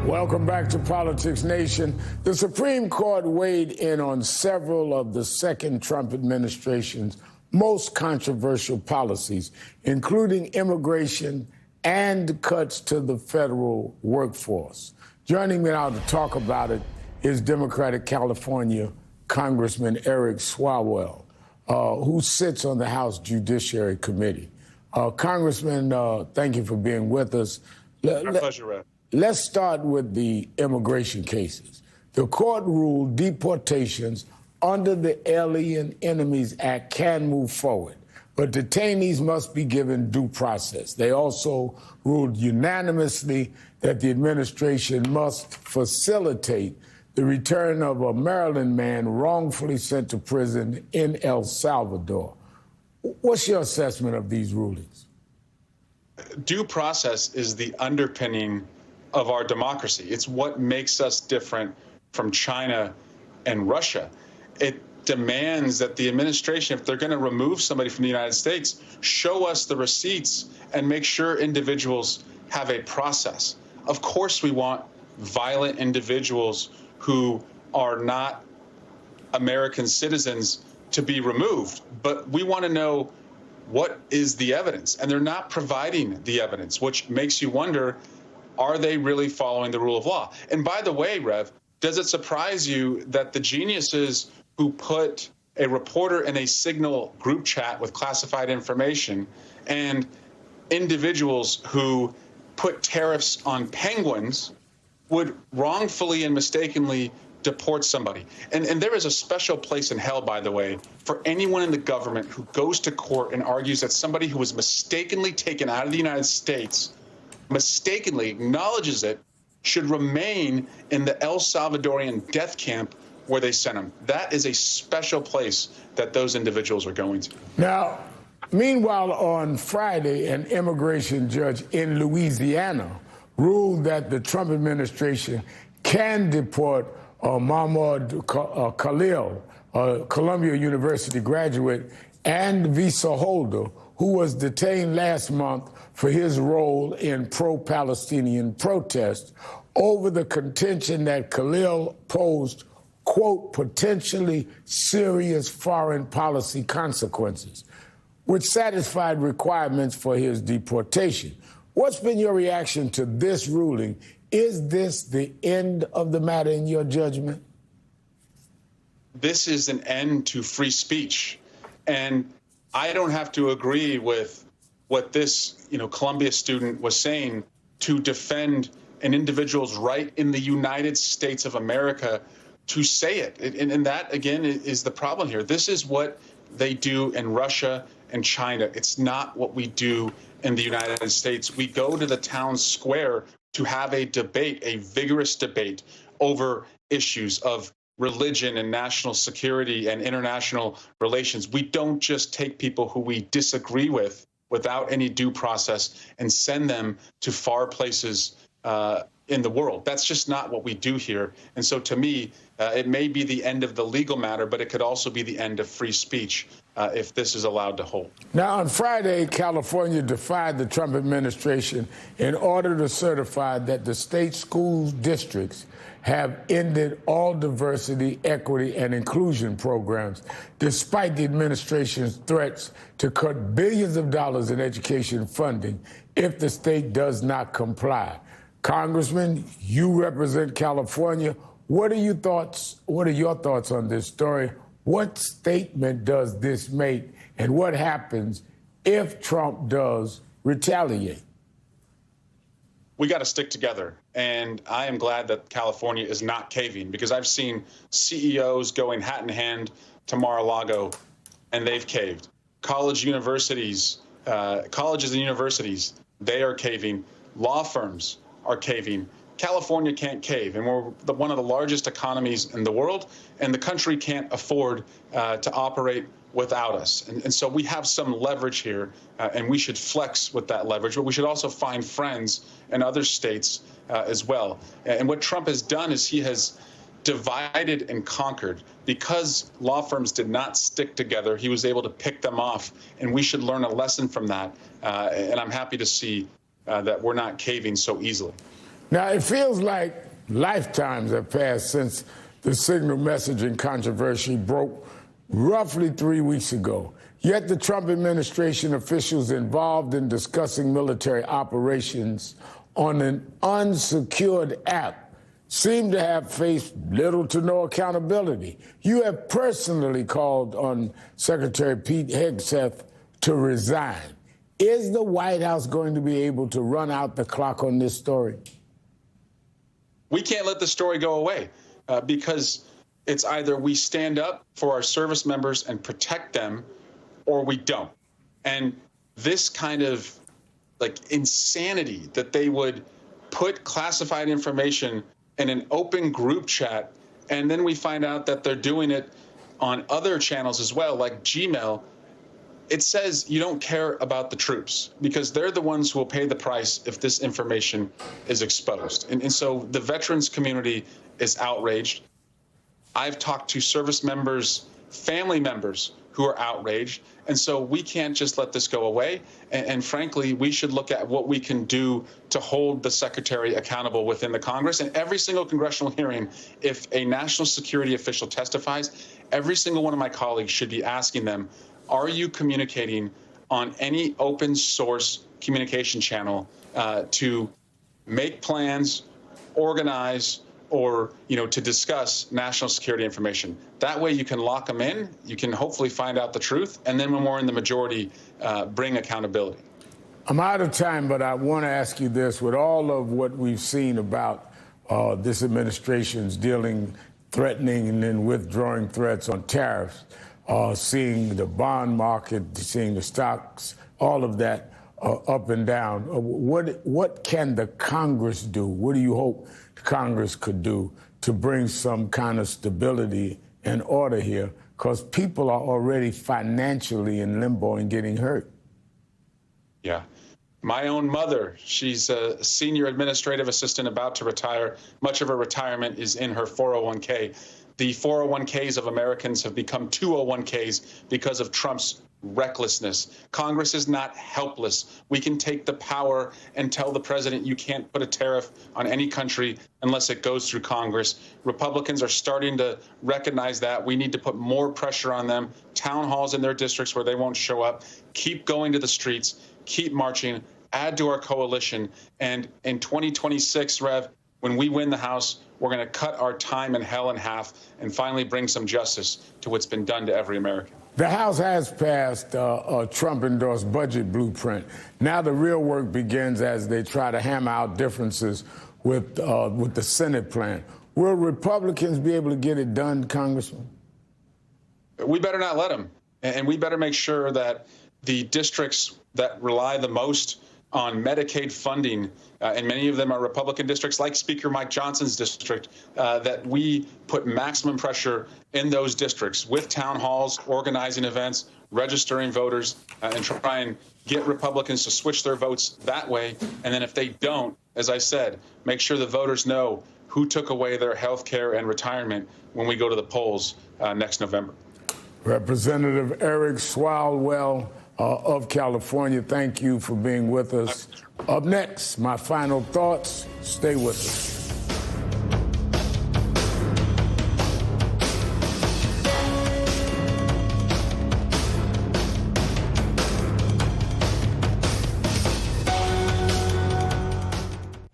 Welcome back to Politics Nation. The Supreme Court weighed in on several of the second Trump administration's most controversial policies, including immigration and cuts to the federal workforce. Joining me now to talk about it is Democratic California Congressman Eric Swalwell, who sits on the House Judiciary Committee. Congressman, thank you for being with us. My pleasure, Rev. Let's start with the immigration cases. The court ruled deportations under the Alien Enemies Act can move forward, but detainees must be given due process. They also ruled unanimously that the administration must facilitate the return of a Maryland man wrongfully sent to prison in El Salvador. What's your assessment of these rulings? Due process is the underpinning of our democracy. It's what makes us different from China and Russia. It demands that the administration, if they're going to remove somebody from the United States, show us the receipts and make sure individuals have a process. Of course, we want violent individuals who are not American citizens to be removed, but we want to know what is the evidence, and they're not providing the evidence, which makes you wonder, are they really following the rule of law? And by the way, Rev, does it surprise you that the geniuses who put a reporter in a Signal group chat with classified information and individuals who put tariffs on penguins would wrongfully and mistakenly deport somebody? And there is a special place in hell, by the way, for anyone in the government who goes to court and argues that somebody who was mistakenly taken out of the United States, mistakenly acknowledges it, should remain in the El Salvadorian death camp where they sent him. That is a special place that those individuals are going to. Now, meanwhile, on Friday, an immigration judge in Louisiana ruled that the Trump administration can deport Mahmoud Khalil, a Columbia University graduate and visa holder, who was detained last month for his role in pro-Palestinian protests over the contention that Khalil posed, quote, potentially serious foreign policy consequences, which satisfied requirements for his deportation. What's been your reaction to this ruling? Is this the end of the matter in your judgment? This is an end to free speech. And I don't have to agree with what this, Columbia student was saying to defend an individual's right in the United States of America to say it. And that, again, is the problem here. This is what they do in Russia and China. It's not what we do in the United States. We go to the town square to have a debate, a vigorous debate over issues of religion and national security and international relations. We don't just take people who we disagree with without any due process and send them to far places in the world. That's just not what we do here. And so to me, it may be the end of the legal matter, but it could also be the end of free speech if this is allowed to hold. Now, on Friday, California defied the Trump administration in order to certify that the state school districts have ended all diversity, equity, and inclusion programs, despite the administration's threats to cut billions of dollars in education funding if the state does not comply. Congressman, you represent California. What are your thoughts on this story? What statement does this make, and what happens if Trump does retaliate? We got to stick together. And I am glad that California is not caving, because I've seen CEOs going hat in hand to Mar-a-Lago, and they've caved. Colleges and universities, they are caving. Law firms are caving. California can't cave, and we're one of the largest economies in the world, and the country can't afford to operate without us. And so we have some leverage here, and we should flex with that leverage, but we should also find friends in other states as well. And what Trump has done is he has divided and conquered. Because law firms did not stick together, he was able to pick them off, and we should learn a lesson from that. And I'm happy to see that we're not caving so easily. Now, it feels like lifetimes have passed since the signal messaging controversy broke roughly 3 weeks ago. Yet the Trump administration officials involved in discussing military operations on an unsecured app seem to have faced little to no accountability. You have personally called on Secretary Pete Hegseth to resign. Is the White House going to be able to run out the clock on this story? We can't let the story go away because it's either we stand up for our service members and protect them or we don't. And this kind of insanity that they would put classified information in an open group chat, and then we find out that they're doing it on other channels as well, like Gmail. It says you don't care about the troops because they're the ones who will pay the price if this information is exposed. And so the veterans community is outraged. I've talked to service members, family members who are outraged. And so we can't just let this go away. And frankly, we should look at what we can do to hold the secretary accountable within the Congress. And every single congressional hearing, if a national security official testifies, every single one of my colleagues should be asking them, are you communicating on any open source communication channel to make plans, organize, or to discuss national security information? That way you can lock them in, you can hopefully find out the truth, and then when we're in the majority, bring accountability. I'm out of time, but I want to ask you this. With all of what we've seen about this administration's threatening and then withdrawing threats on tariffs, seeing the bond market, seeing the stocks, all of that up and down, what can the Congress do? What do you hope Congress could do to bring some kind of stability and order here? Because people are already financially in limbo and getting hurt. Yeah. My own mother, she's a senior administrative assistant about to retire. Much of her retirement is in her 401k. The 401ks of Americans have become 201ks because of Trump's recklessness. Congress is not helpless. We can take the power and tell the president you can't put a tariff on any country unless it goes through Congress. Republicans are starting to recognize that. We need to put more pressure on them. Town halls in their districts where they won't show up. Keep going to the streets. Keep marching. Add to our coalition. And in 2026, Rev, when we win the House, we're going to cut our time in hell in half and finally bring some justice to what's been done to every American. The House has passed a Trump-endorsed budget blueprint. Now the real work begins as they try to hammer out differences with the Senate plan. Will Republicans be able to get it done, Congressman? We better not let them. And we better make sure that the districts that rely the most on Medicaid funding, and many of them are Republican districts like Speaker Mike Johnson's district, that we put maximum pressure in those districts with town halls, organizing events, registering voters, and try and get Republicans to switch their votes that way. And then if they don't, as I said, make sure the voters know who took away their health care and retirement when we go to the polls next November. Representative Eric Swalwell of California, thank you for being with us. Up next, my final thoughts. Stay with us.